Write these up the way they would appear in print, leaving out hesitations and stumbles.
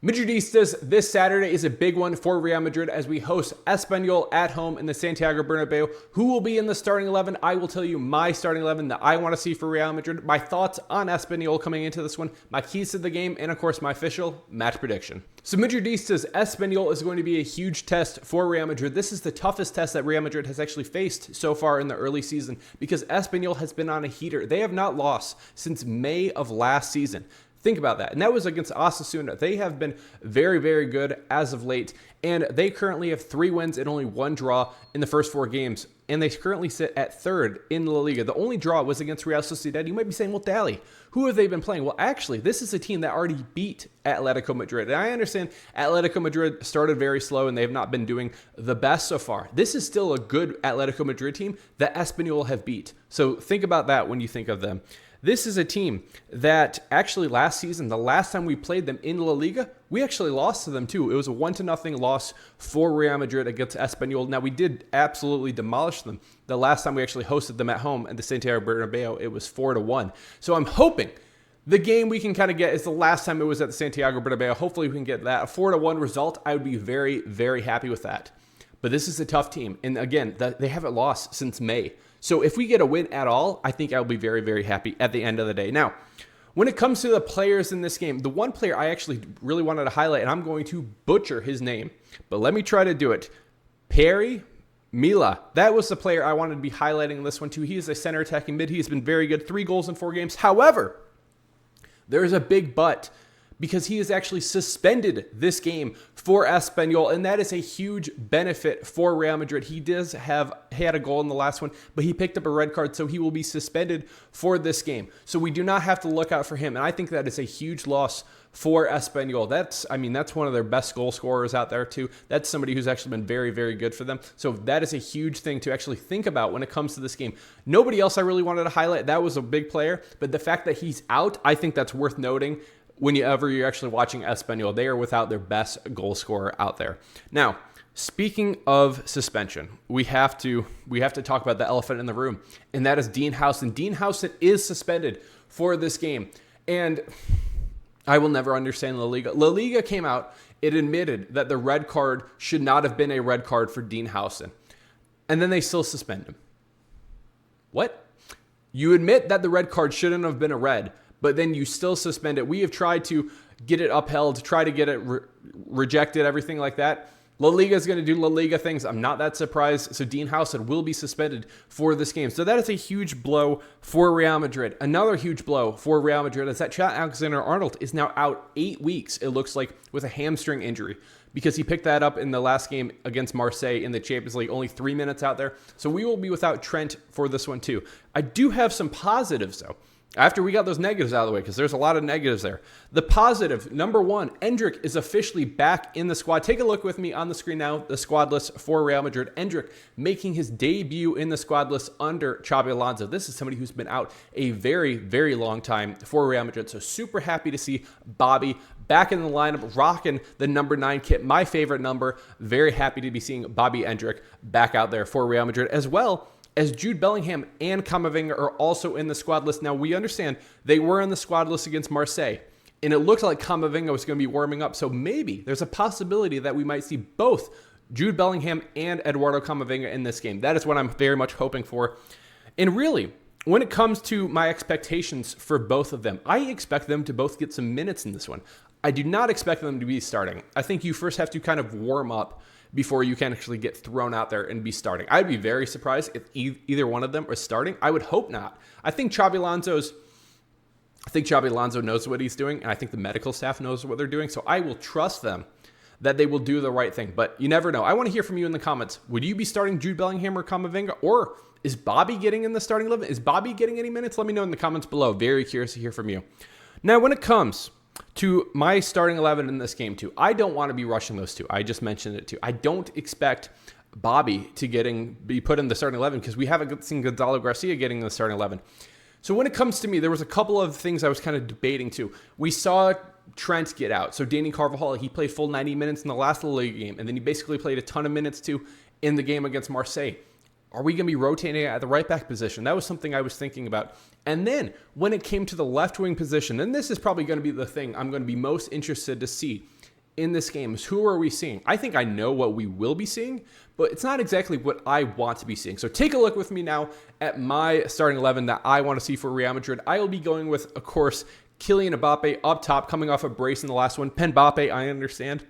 Madridistas, this Saturday is a big one for Real Madrid as we host Espanyol at home in the Santiago Bernabeu. Who will be in the starting 11? I will tell you my starting 11 that I want to see for Real Madrid, my thoughts on Espanyol coming into this one, my keys to the game, and of course my official match prediction. So Madridistas, Espanyol is going to be a huge test for Real Madrid. This is the toughest test that Real Madrid has actually faced so far in the early season because Espanyol has been on a heater. They have not lost since May of last season. Think about that. And that was against Osasuna. They have been very, very good as of late. And they currently have 3 wins and only 1 draw in the first 4 games. And they currently sit at 3rd in La Liga. The only draw was against Real Sociedad. You might be saying, well, Dally, who have they been playing? Well, actually, this is a team that already beat Atletico Madrid. And I understand Atletico Madrid started very slow and they have not been doing the best so far. This is still a good Atletico Madrid team that Espanyol have beat. So think about that when you think of them. This is a team that actually last season, the last time we played them in La Liga, we actually lost to them too. It was a 1-0 loss for Real Madrid against Espanyol. Now, we did absolutely demolish them. The last time we actually hosted them at home at the Santiago Bernabeu, it was 4-1. So I'm hoping the game we can kind of get is the last time it was at the Santiago Bernabeu. Hopefully we can get that. A 4-1 result, I would be very, very happy with that. But this is a tough team. And again, they haven't lost since May. So if we get a win at all, I think I'll be very, very happy at the end of the day. Now, when it comes to the players in this game, the one player I actually really wanted to highlight, and I'm going to butcher his name, but let me try to do it. Perry Mila. That was the player I wanted to be highlighting in this one too. He is a center attacking mid. He has been very good. 3 goals in 4 games. However, there is a big but, because he is actually suspended this game for Espanyol, and that is a huge benefit for Real Madrid. He had a goal in the last one, but he picked up a red card, so he will be suspended for this game. So we do not have to look out for him, and I think that is a huge loss for Espanyol. That's one of their best goal scorers out there too. That's somebody who's actually been very, very good for them. So that is a huge thing to actually think about when it comes to this game. Nobody else I really wanted to highlight. That was a big player, but the fact that he's out, I think that's worth noting. Whenever you're actually watching Espanyol, they are without their best goal scorer out there. Now, speaking of suspension, we have to talk about the elephant in the room, and that is Dean Howson. Dean Howson is suspended for this game, and I will never understand La Liga. La Liga came out, it admitted that the red card should not have been a red card for Dean Howson, and then they still suspend him. What? You admit that the red card shouldn't have been a red, but then you still suspend it. We have tried to get it upheld, try to get it rejected, everything like that. La Liga is going to do La Liga things. I'm not that surprised. So Dean Howson will be suspended for this game. So that is a huge blow for Real Madrid. Another huge blow for Real Madrid is that Trent Alexander-Arnold is now out 8 weeks, it looks like, with a hamstring injury, because he picked that up in the last game against Marseille in the Champions League. Only 3 minutes out there. So we will be without Trent for this one too. I do have some positives though, after we got those negatives out of the way, because there's a lot of negatives there. The positive, number 1, Endrick is officially back in the squad. Take a look with me on the screen now, the squad list for Real Madrid. Endrick making his debut in the squad list under Xabi Alonso. This is somebody who's been out a very, very long time for Real Madrid. So super happy to see Bobby back in the lineup, rocking the number 9 kit, my favorite number. Very happy to be seeing Bobby Endrick back out there for Real Madrid, as well as Jude Bellingham and Camavinga are also in the squad list. Now, we understand they were in the squad list against Marseille, and it looked like Camavinga was going to be warming up. So maybe there's a possibility that we might see both Jude Bellingham and Eduardo Camavinga in this game. That is what I'm very much hoping for. And really, when it comes to my expectations for both of them, I expect them to both get some minutes in this one. I do not expect them to be starting. I think you first have to kind of warm up before you can actually get thrown out there and be starting. I'd be very surprised if either one of them are starting. I would hope not. I think Xabi Alonso knows what he's doing, and I think the medical staff knows what they're doing, so I will trust them that they will do the right thing. But you never know. I want to hear from you in the comments. Would you be starting Jude Bellingham or Camavinga, or is Bobby getting in the starting 11? Is Bobby getting any minutes? Let me know in the comments below. Very curious to hear from you. Now, when it comes to my starting 11 in this game too, I don't want to be rushing those two. I just mentioned it too. I don't expect Bobby to be put in the starting 11 because we haven't seen Gonzalo Garcia getting in the starting 11. So when it comes to me, there was a couple of things I was kind of debating too. We saw Trent get out. So Dani Carvajal, he played full 90 minutes in the last La Liga game, and then he basically played a ton of minutes too in the game against Marseille. Are we going to be rotating at the right back position? That was something I was thinking about. And then when it came to the left wing position, and this is probably going to be the thing I'm going to be most interested to see, in this game is who are we seeing? I think I know what we will be seeing, but it's not exactly what I want to be seeing. So take a look with me now at my starting 11 that I want to see for Real Madrid. I will be going with, of course, Kylian Mbappe up top, coming off a brace in the last one. Mbappe, I understand.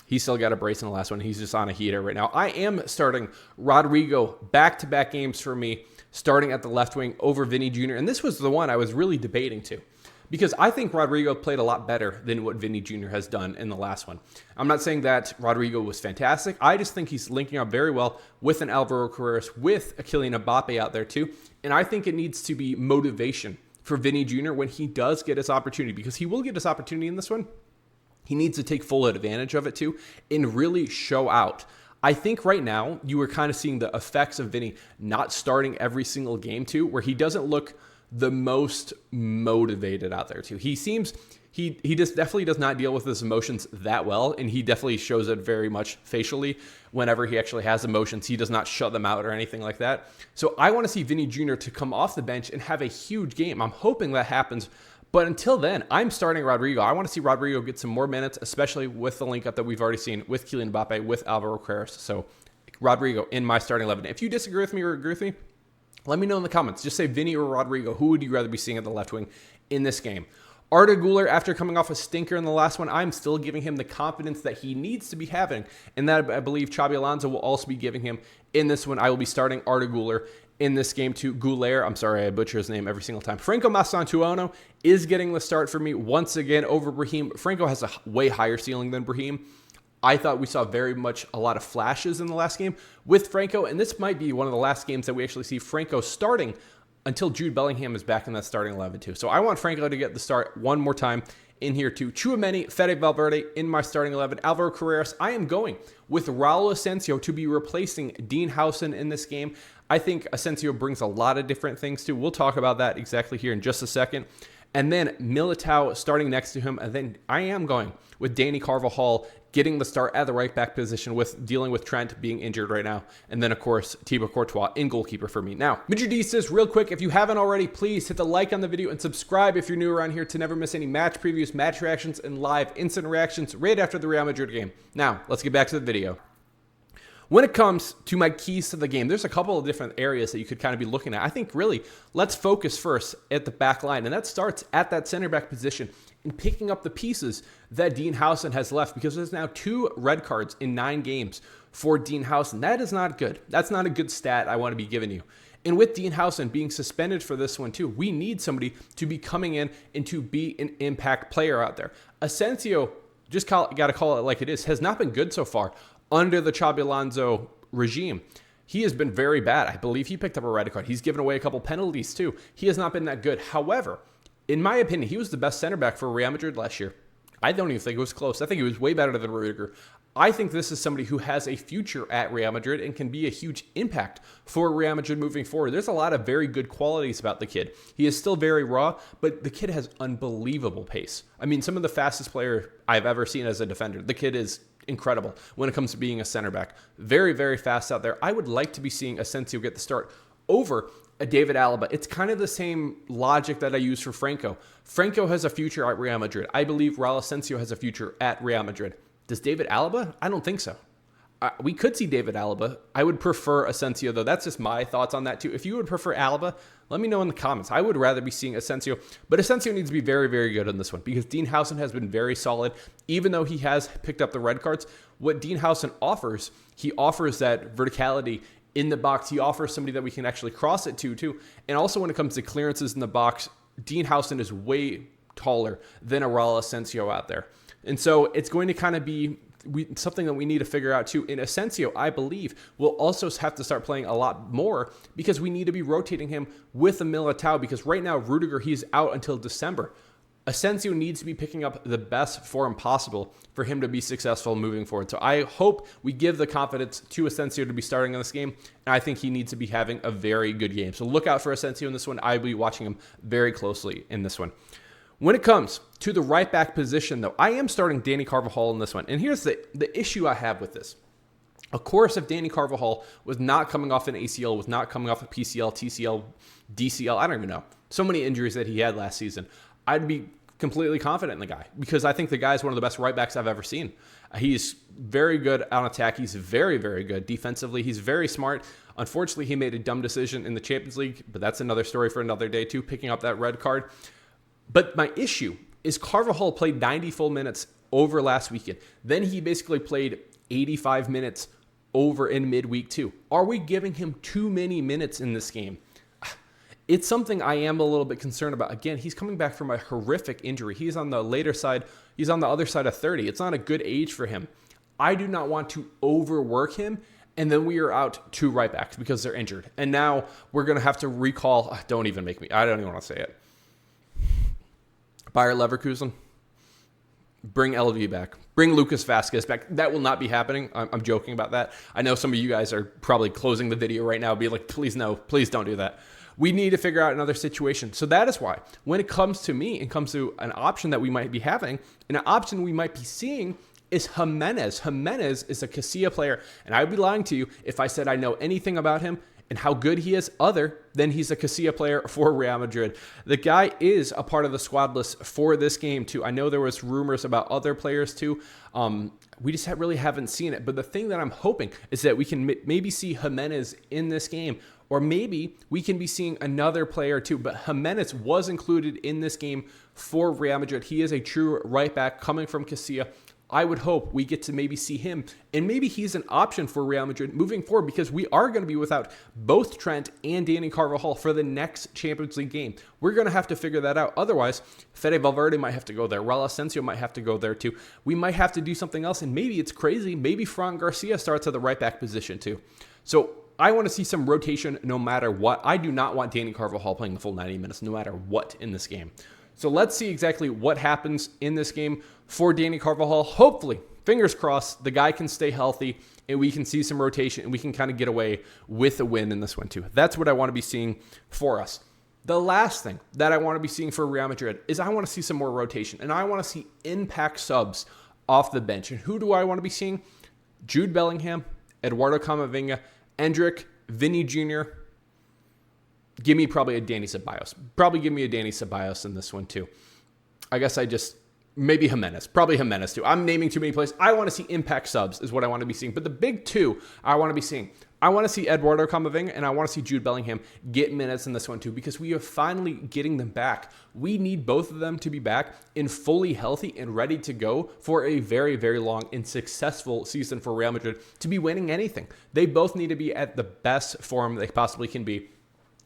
He still got a brace in the last one. He's just on a heater right now. I am starting Rodrygo back-to-back games for me, starting at the left wing over Vini Jr. And this was the one I was really debating too, because I think Rodrygo played a lot better than what Vini Jr. has done in the last one. I'm not saying that Rodrygo was fantastic. I just think he's linking up very well with an Alvaro Carreras, with a Kylian Mbappe out there too. And I think it needs to be motivation for Vini Jr. when he does get his opportunity, because he will get his opportunity in this one. He needs to take full advantage of it too and really show out. I think right now you are kind of seeing the effects of Vini not starting every single game too, where he doesn't look the most motivated out there too. He seems, he just definitely does not deal with his emotions that well, and he definitely shows it very much facially whenever he actually has emotions. He does not shut them out or anything like that. So I want to see Vini Jr. to come off the bench and have a huge game. I'm hoping that happens. But until then, I'm starting Rodrygo. I want to see Rodrygo get some more minutes, especially with the link-up that we've already seen with Kylian Mbappe, with Alvaro Carreras. So Rodrygo in my starting 11. If you disagree with me or agree with me, let me know in the comments. Just say Vini or Rodrygo. Who would you rather be seeing at the left wing in this game? Arda Güler, after coming off a stinker in the last one, I'm still giving him the confidence that he needs to be having, and that I believe Xabi Alonso will also be giving him in this one. I will be starting Arda Güler in this game to Güler. I'm sorry, I butcher his name every single time. Franco Mastantuono is getting the start for me once again over Brahim. Franco has a way higher ceiling than Brahim. I thought we saw very much a lot of flashes in the last game with Franco, and this might be one of the last games that we actually see Franco starting until Jude Bellingham is back in that starting 11 too. So I want Franco to get the start one more time in here too. Tchouaméni, Fede Valverde in my starting 11. Alvaro Carreras, I am going with Raul Asensio to be replacing Dean Howson in this game. I think Asensio brings a lot of different things too. We'll talk about that exactly here in just a second. And then Militao starting next to him. And then I am going with Dani Carvajal getting the start at the right back position, with dealing with Trent being injured right now. And then, of course, Thibaut Courtois in goalkeeper for me. Now, Madridistas, real quick, if you haven't already, please hit the like on the video and subscribe if you're new around here to never miss any match previews, match reactions, and live instant reactions right after the Real Madrid game. Now, let's get back to the video. When it comes to my keys to the game, there's a couple of different areas that you could kind of be looking at. I think really, let's focus first at the back line, and that starts at that center back position and picking up the pieces that Dean Howson has left, because there's now 2 red cards in 9 games for Dean Howson. That is not good. That's not a good stat I want to be giving you. And with Dean Howson being suspended for this one too, we need somebody to be coming in and to be an impact player out there. Asensio, just got to call it like it is, has not been good so far under the Xabi Alonso regime. He has been very bad. I believe he picked up a red card. He's given away a couple penalties too. He has not been that good. However, in my opinion, he was the best center back for Real Madrid last year. I don't even think it was close. I think he was way better than Rodrygo. I think this is somebody who has a future at Real Madrid and can be a huge impact for Real Madrid moving forward. There's a lot of very good qualities about the kid. He is still very raw, but the kid has unbelievable pace. I mean, some of the fastest player I've ever seen as a defender. The kid is incredible when it comes to being a center back. Very, very fast out there. I would like to be seeing Asensio get the start over a David Alaba. It's kind of the same logic that I use for Franco. Franco has a future at Real Madrid. I believe Raul Asensio has a future at Real Madrid. Does David Alaba? I don't think so. We could see David Alaba. I would prefer Asensio, though. That's just my thoughts on that, too. If you would prefer Alaba, let me know in the comments. I would rather be seeing Asensio, but Asensio needs to be very, very good in this one, because Dean Howson has been very solid. Even though he has picked up the red cards, what Dean Howson offers, he offers that verticality in the box. He offers somebody that we can actually cross it to, too. And also when it comes to clearances in the box, Dean Howson is way taller than a Raul Asensio out there. And so it's going to kind of be something that we need to figure out too. In Asensio, I believe, will also have to start playing a lot more, because we need to be rotating him with a Militao, because right now, Rodrygo, he's out until December. Asensio needs to be picking up the best form possible for him to be successful moving forward. So I hope we give the confidence to Asensio to be starting in this game, and I think he needs to be having a very good game. So look out for Asensio in this one. I'll be watching him very closely in this one. When it comes to the right back position, though, I am starting Dani Carvajal in this one. And here's the issue I have with this. Of course, if Dani Carvajal was not coming off an ACL, was not coming off a PCL, TCL, DCL, I don't even know, so many injuries that he had last season, I'd be completely confident in the guy because I think the guy is one of the best right backs I've ever seen. He's very good on attack. He's very, very good defensively. He's very smart. Unfortunately, he made a dumb decision in the Champions League, but that's another story for another day too, picking up that red card. But my issue is Carvajal played 90 full minutes over last weekend. Then he basically played 85 minutes over in midweek too. Are we giving him too many minutes in this game? It's something I am a little bit concerned about. Again, he's coming back from a horrific injury. He's on the later side. He's on the other side of 30. It's not a good age for him. I do not want to overwork him, and then we are out 2 right backs because they're injured. And now we're going to have to recall. Don't even make me. I don't even want to say it. Bayer Leverkusen. Bring LV back. Bring Lucas Vazquez back. That will not be happening. I'm joking about that. I know some of you guys are probably closing the video right now, be like, please no, please don't do that. We need to figure out another situation. So that is why when it comes to me, it comes to an option that we might be having, and an option we might be seeing is Jimenez. Jimenez is a Castilla player, and I would be lying to you if I said I know anything about him and how good he is other than he's a Castilla player for Real Madrid. The guy is a part of the squad list for this game too. I know there was rumors about other players too. We just really haven't seen it. But the thing that I'm hoping is that we can maybe see Jimenez in this game, or maybe we can be seeing another player too. But Jimenez was included in this game for Real Madrid. He is a true right back coming from Castilla. I would hope we get to maybe see him, and maybe he's an option for Real Madrid moving forward because we are going to be without both Trent and Dani Carvajal for the next Champions League game. We're going to have to figure that out. Otherwise, Fede Valverde might have to go there. Raul Asensio might have to go there too. We might have to do something else, and maybe it's crazy. Maybe Fran Garcia starts at the right back position too. So I want to see some rotation no matter what. I do not want Dani Carvajal playing the full 90 minutes no matter what in this game. So let's see exactly what happens in this game for Dani Carvajal. Hopefully, fingers crossed, the guy can stay healthy and we can see some rotation and we can kind of get away with a win in this one too. That's what I want to be seeing for us. The last thing that I want to be seeing for Real Madrid is I want to see some more rotation, and I want to see impact subs off the bench. And who do I want to be seeing? Jude Bellingham, Eduardo Camavinga, Endrick, Vini Jr. Give me probably a Dani Ceballos. Probably give me a Dani Ceballos in this one too. I guess maybe Jimenez. Probably Jimenez too. I'm naming too many players. I want to see impact subs is what I want to be seeing. But the big two I want to be seeing, I want to see Eduardo Camavinga and I want to see Jude Bellingham get minutes in this one too, because we are finally getting them back. We need both of them to be back and fully healthy and ready to go for a very, very long and successful season for Real Madrid to be winning anything. They both need to be at the best form they possibly can be.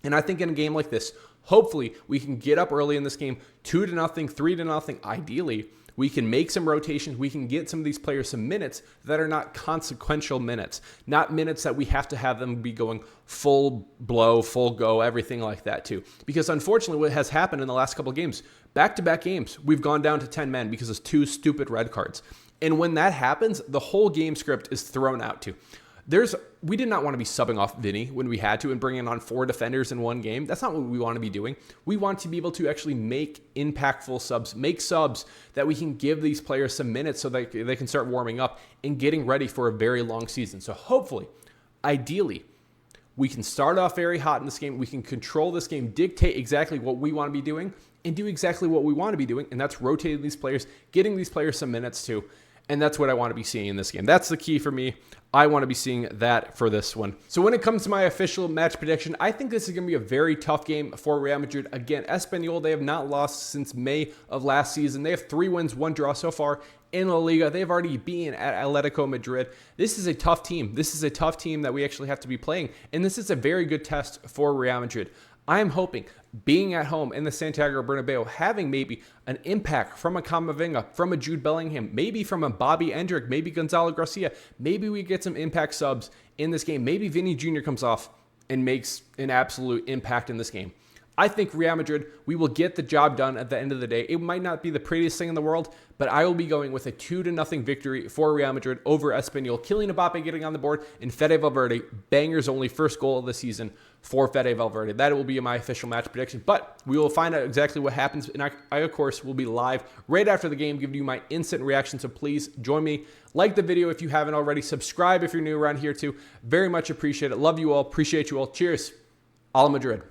And I think in a game like this, hopefully we can get up early in this game, 2-0, 3-0. Ideally, we can make some rotations. We can get some of these players some minutes that are not consequential minutes, not minutes that we have to have them be going full blow, full go, everything like that too. Because unfortunately, what has happened in the last couple of games, back-to-back games, we've gone down to 10 men because of 2 stupid red cards. And when that happens, the whole game script is thrown out too. We did not want to be subbing off Vini when we had to and bringing on 4 defenders in one game. That's not what we want to be doing. We want to be able to actually make impactful subs, make subs that we can give these players some minutes so that they can start warming up and getting ready for a very long season. So hopefully, ideally, we can start off very hot in this game. We can control this game, dictate exactly what we want to be doing, and do exactly what we want to be doing. And that's rotating these players, getting these players some minutes too. And that's what I want to be seeing in this game. That's the key for me. I want to be seeing that for this one. So when it comes to my official match prediction, I think this is going to be a very tough game for Real Madrid. Again, Espanyol, they have not lost since May of last season. They have 3 wins, 1 draw so far in La Liga. They've already been at Atletico Madrid. This is a tough team. This is a tough team that we actually have to be playing. And this is a very good test for Real Madrid. I am hoping being at home in the Santiago Bernabeu, having maybe an impact from a Camavinga, from a Jude Bellingham, maybe from a Bobby Endrick, maybe Gonzalo Garcia, maybe we get some impact subs in this game. Maybe Vini Jr. comes off and makes an absolute impact in this game. I think Real Madrid, we will get the job done at the end of the day. It might not be the prettiest thing in the world, but I will be going with a 2-0 victory for Real Madrid over Espanyol. Kylian Mbappe getting on the board, and Fede Valverde, bangers only first goal of the season for Fede Valverde. That will be my official match prediction, but we will find out exactly what happens. And I of course, will be live right after the game, giving you my instant reaction. So please join me. Like the video if you haven't already. Subscribe if you're new around here too. Very much appreciate it. Love you all. Appreciate you all. Cheers. A la Madrid.